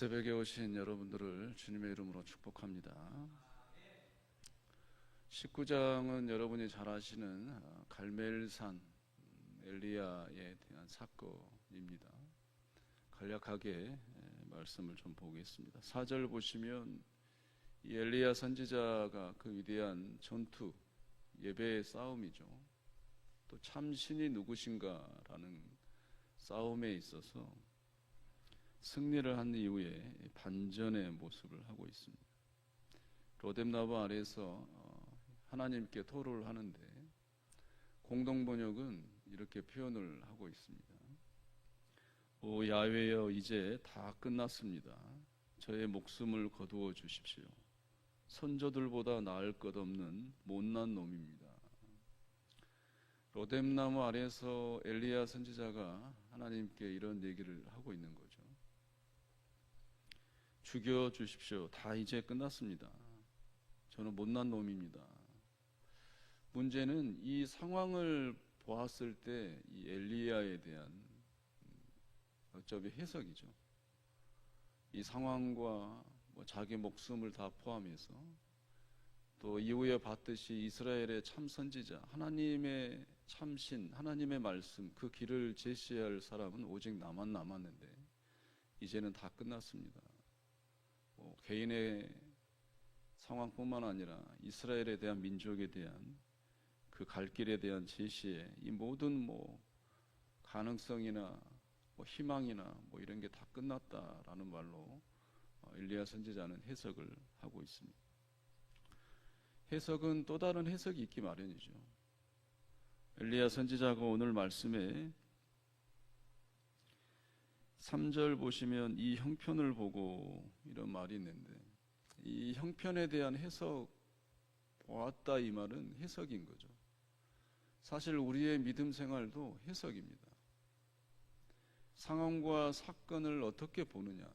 이 새벽에 오신 여러분들을 주님의 이름으로 축복합니다. 19장은 여러분이 잘 아시는 갈멜산 엘리야에 대한 사건입니다. 간략하게 말씀을 좀 보겠습니다. 4절 보시면 이 엘리야 선지자가 그 위대한 전투, 예배의 싸움이죠. 또 참신이 누구신가라는 싸움에 있어서 승리를 한 이후에 반전의 모습을 하고 있습니다. 로뎀나무 아래에서 하나님께 토로를 하는데 공동 번역은 이렇게 표현을 하고 있습니다. 오 야훼여, 이제 다 끝났습니다. 저의 목숨을 거두어 주십시오. 선조들보다 나을 것 없는 못난 놈입니다. 로뎀나무 아래에서 엘리야 선지자가 하나님께 이런 얘기를 하고 있는 거죠. 죽여 주십시오. 다 이제 끝났습니다. 저는 못난 놈입니다. 문제는 이 상황을 보았을 때 이 엘리야에 대한 어차피 해석이죠. 이 상황과 자기 목숨을 다 포함해서 또 이후에 봤듯이 이스라엘의 참 선지자, 하나님의 참신, 하나님의 말씀, 그 길을 제시할 사람은 오직 나만 남았는데 이제는 다 끝났습니다. 개인의 상황뿐만 아니라 이스라엘에 대한, 민족에 대한 그 갈 길에 대한 제시에 이 모든 가능성이나 희망이나 이런 게 다 끝났다라는 말로 엘리야 선지자는 해석을 하고 있습니다. 해석은 또 다른 해석이 있기 마련이죠. 엘리야 선지자가 오늘 말씀에 3절 보시면 이 형편을 보고 이런 말이 있는데, 이 형편에 대한 해석, 보았다, 이 말은 해석인 거죠. 사실 우리의 믿음 생활도 해석입니다. 상황과 사건을 어떻게 보느냐,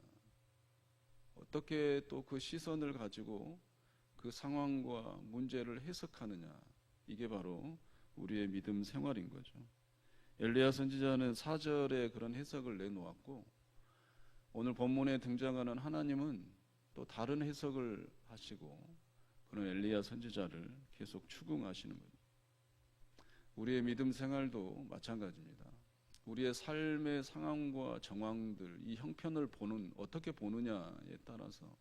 어떻게 또 그 시선을 가지고 그 상황과 문제를 해석하느냐, 이게 바로 우리의 믿음 생활인 거죠. 엘리야 선지자는 4절에 그런 해석을 내놓았고, 오늘 본문에 등장하는 하나님은 또 다른 해석을 하시고 그런 엘리야 선지자를 계속 추궁하시는 거죠. 우리의 믿음 생활도 마찬가지입니다. 우리의 삶의 상황과 정황들, 이 형편을 어떻게 보느냐에 따라서,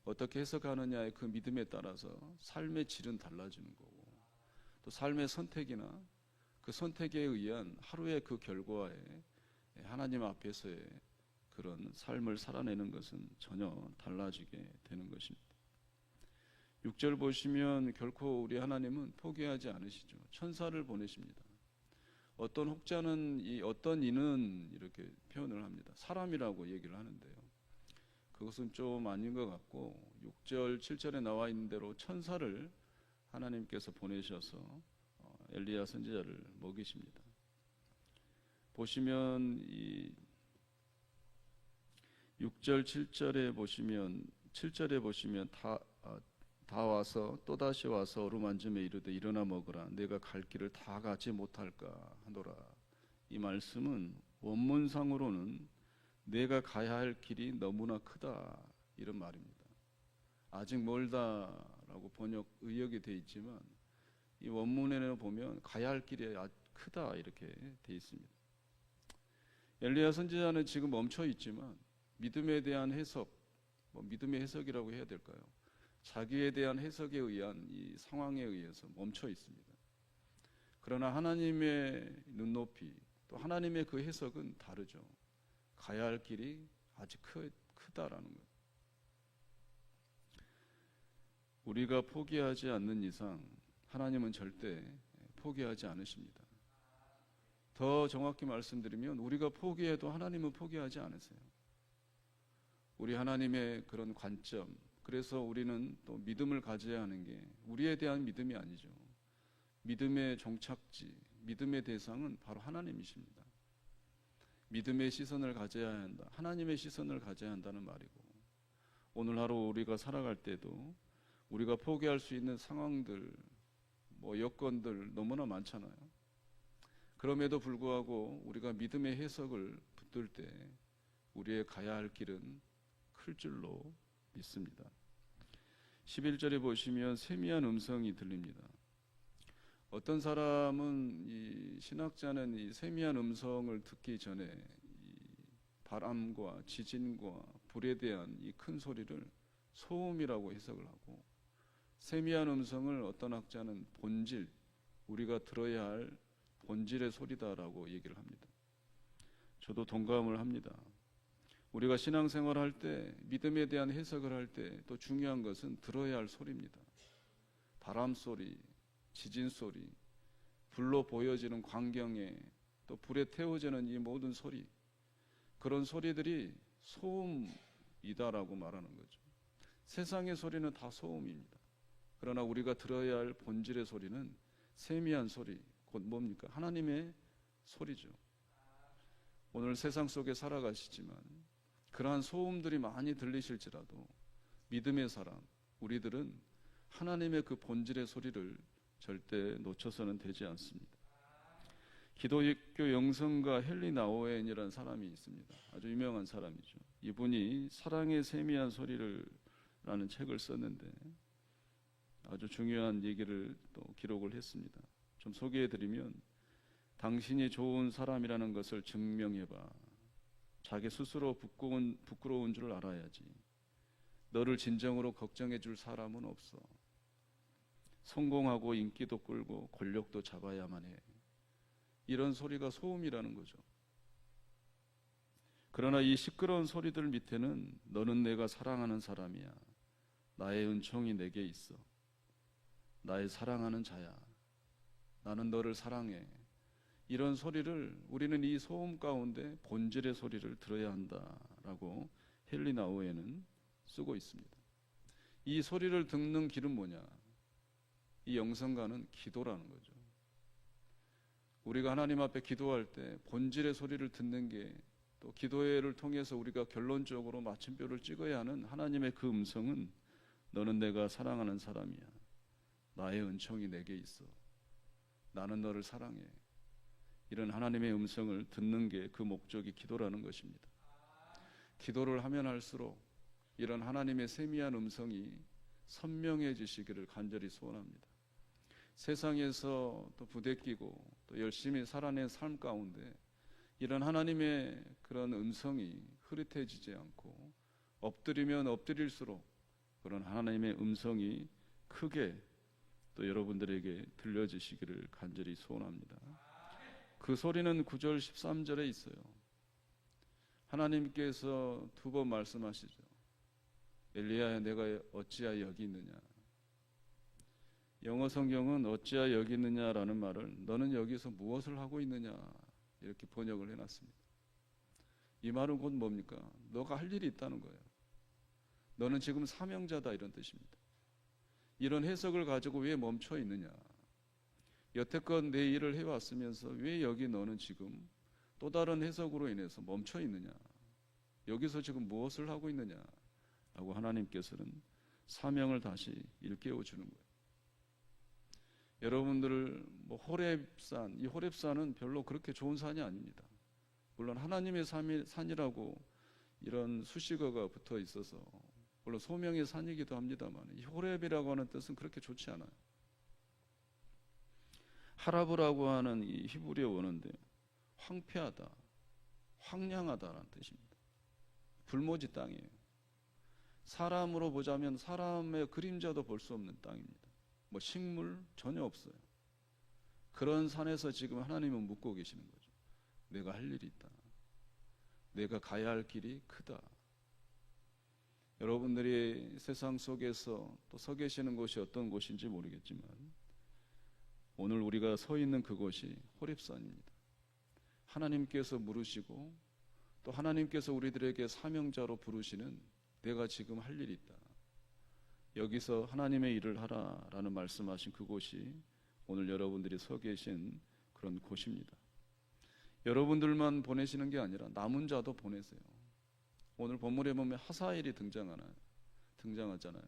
어떻게 해석하느냐의 그 믿음에 따라서 삶의 질은 달라지는 거고, 또 삶의 선택이나 그 선택에 의한 하루의 그 결과에 하나님 앞에서의 그런 삶을 살아내는 것은 전혀 달라지게 되는 것입니다. 6절 보시면 결코 우리 하나님은 포기하지 않으시죠. 천사를 보내십니다. 어떤 혹자는 어떤 이는 이렇게 표현을 합니다. 사람이라고 얘기를 하는데요, 그것은 좀 아닌 것 같고, 6절 7절에 나와 있는 대로 천사를 하나님께서 보내셔서 엘리야 선지자를 먹이십니다. 보시면 이 6절 7절에 보시면 다 와서 또다시 와서 어루만짐에 이르되 일어나 먹으라. 내가 갈 길을 다 가지 못할까 하노라. 이 말씀은 원문상으로는 내가 가야 할 길이 너무나 크다, 이런 말입니다. 아직 멀다라고 의역이 되어 있지만 이 원문에는 보면 가야 할 길이 아주 크다, 이렇게 되어 있습니다. 엘리야 선지자는 지금 멈춰 있지만 믿음에 대한 해석, 믿음의 해석이라고 해야 될까요? 자기에 대한 해석에 의한 이 상황에 의해서 멈춰 있습니다. 그러나 하나님의 눈높이, 또 하나님의 그 해석은 다르죠. 가야 할 길이 아주 크다라는 것. 우리가 포기하지 않는 이상 하나님은 절대 포기하지 않으십니다. 더 정확히 말씀드리면 우리가 포기해도 하나님은 포기하지 않으세요. 우리 하나님의 그런 관점, 그래서 우리는 또 믿음을 가져야 하는 게 우리에 대한 믿음이 아니죠. 믿음의 종착지, 믿음의 대상은 바로 하나님이십니다. 믿음의 시선을 가져야 한다, 하나님의 시선을 가져야 한다는 말이고, 오늘 하루 우리가 살아갈 때도 우리가 포기할 수 있는 상황들, 여건들 너무나 많잖아요. 그럼에도 불구하고 우리가 믿음의 해석을 붙들 때 우리의 가야 할 길은 클 줄로 믿습니다. 11절에 보시면 세미한 음성이 들립니다. 어떤 사람은 이 신학자는 이 세미한 음성을 듣기 전에 이 바람과 지진과 불에 대한 이 큰 소리를 소음이라고 해석을 하고, 세미한 음성을 어떤 학자는 본질, 우리가 들어야 할 본질의 소리다라고 얘기를 합니다. 저도 동감을 합니다. 우리가 신앙생활을 할 때, 믿음에 대한 해석을 할 때 또 중요한 것은 들어야 할 소리입니다. 바람 소리, 지진 소리, 불로 보여지는 광경에 또 불에 태워지는 이 모든 소리, 그런 소리들이 소음이다라고 말하는 거죠. 세상의 소리는 다 소음입니다. 그러나 우리가 들어야 할 본질의 소리는 세미한 소리, 곧 뭡니까? 하나님의 소리죠. 오늘 세상 속에 살아가시지만 그러한 소음들이 많이 들리실지라도 믿음의 사람, 우리들은 하나님의 그 본질의 소리를 절대 놓쳐서는 되지 않습니다. 기독교 영성가 헨리 나우엔이라는 사람이 있습니다. 아주 유명한 사람이죠. 이분이 사랑의 세미한 소리를 라는 책을 썼는데 아주 중요한 얘기를 또 기록을 했습니다. 좀 소개해드리면, 당신이 좋은 사람이라는 것을 증명해봐. 자기 스스로 부끄러운 줄 알아야지. 너를 진정으로 걱정해 줄 사람은 없어. 성공하고 인기도 끌고 권력도 잡아야만 해. 이런 소리가 소음이라는 거죠. 그러나 이 시끄러운 소리들 밑에는 너는 내가 사랑하는 사람이야. 나의 은총이 내게 있어. 나의 사랑하는 자야. 나는 너를 사랑해. 이런 소리를 우리는 이 소음 가운데 본질의 소리를 들어야 한다라고 헨리 나우엔은 쓰고 있습니다. 이 소리를 듣는 길은 뭐냐? 이 영성가는 기도라는 거죠. 우리가 하나님 앞에 기도할 때 본질의 소리를 듣는 게, 또 기도회를 통해서 우리가 결론적으로 마침표를 찍어야 하는 하나님의 그 음성은 너는 내가 사랑하는 사람이야. 나의 은총이 내게 있어. 나는 너를 사랑해. 이런 하나님의 음성을 듣는 게 그 목적이 기도라는 것입니다. 기도를 하면 할수록 이런 하나님의 세미한 음성이 선명해지시기를 간절히 소원합니다. 세상에서 또 부대끼고 또 열심히 살아낸 삶 가운데 이런 하나님의 그런 음성이 흐릿해지지 않고, 엎드리면 엎드릴수록 그런 하나님의 음성이 크게 또 여러분들에게 들려지시기를 간절히 소원합니다. 그 소리는 9절 13절에 있어요. 하나님께서 두 번 말씀하시죠. 엘리야야, 내가 어찌하여 여기 있느냐. 영어 성경은 어찌하여 여기 있느냐라는 말을 너는 여기서 무엇을 하고 있느냐 이렇게 번역을 해놨습니다. 이 말은 곧 뭡니까? 너가 할 일이 있다는 거예요. 너는 지금 사명자다, 이런 뜻입니다. 이런 해석을 가지고 왜 멈춰 있느냐? 여태껏 내 일을 해왔으면서 왜 여기 너는 지금 또 다른 해석으로 인해서 멈춰 있느냐? 여기서 지금 무엇을 하고 있느냐? 라고 하나님께서는 사명을 다시 일깨워 주는 거예요. 여러분들 호렙산, 이 호렙산은 별로 그렇게 좋은 산이 아닙니다. 물론 하나님의 산이라고 이런 수식어가 붙어 있어서 물론 소명의 산이기도 합니다만, 이 호렙이라고 하는 뜻은 그렇게 좋지 않아요. 하라브라고 하는 이 히브리어 원어인데 황폐하다, 황량하다라는 뜻입니다. 불모지 땅이에요. 사람으로 보자면 사람의 그림자도 볼 수 없는 땅입니다. 식물 전혀 없어요. 그런 산에서 지금 하나님은 묵고 계시는 거죠. 내가 할 일이 있다. 내가 가야 할 길이 크다. 여러분들이 세상 속에서 또 서 계시는 곳이 어떤 곳인지 모르겠지만 오늘 우리가 서 있는 그곳이 호렙산입니다. 하나님께서 물으시고 또 하나님께서 우리들에게 사명자로 부르시는 내가 지금 할 일이 있다. 여기서 하나님의 일을 하라라는 말씀하신 그곳이 오늘 여러분들이 서 계신 그런 곳입니다. 여러분들만 보내시는 게 아니라 남은 자도 보내세요. 오늘 본문에 보면 하사엘이 등장하잖아요.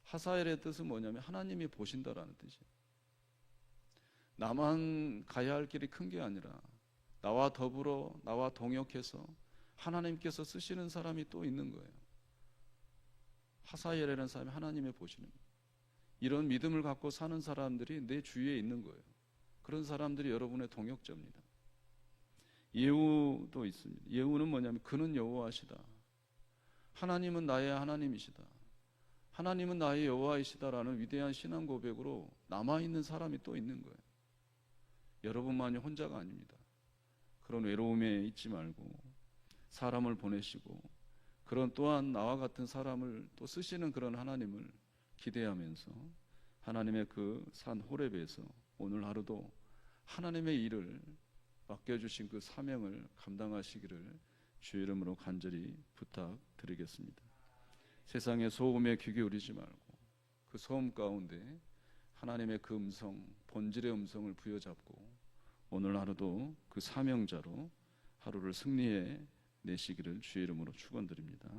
하사엘의 뜻은 뭐냐면 하나님이 보신다라는 뜻이에요. 나만 가야 할 길이 큰 게 아니라 나와 더불어 나와 동역해서 하나님께서 쓰시는 사람이 또 있는 거예요. 하사엘이라는 사람이 하나님의 보시는 거예요. 이런 믿음을 갖고 사는 사람들이 내 주위에 있는 거예요. 그런 사람들이 여러분의 동역자입니다. 예후도 있습니다. 예후는 뭐냐면 그는 여호와시다. 하나님은 나의 하나님이시다. 하나님은 나의 여호와이시다라는 위대한 신앙 고백으로 남아있는 사람이 또 있는 거예요. 여러분만이 혼자가 아닙니다. 그런 외로움에 있지 말고 사람을 보내시고 그런 또한 나와 같은 사람을 또 쓰시는 그런 하나님을 기대하면서 하나님의 그 산 호렙에서 오늘 하루도 하나님의 일을 맡겨주신 그 사명을 감당하시기를 주의 이름으로 간절히 부탁드리겠습니다. 세상의 소음에 귀 기울이지 말고 그 소음 가운데 하나님의 그 음성, 본질의 음성을 부여잡고 오늘 하루도 그 사명자로 하루를 승리해 내시기를 주의 이름으로 축원드립니다.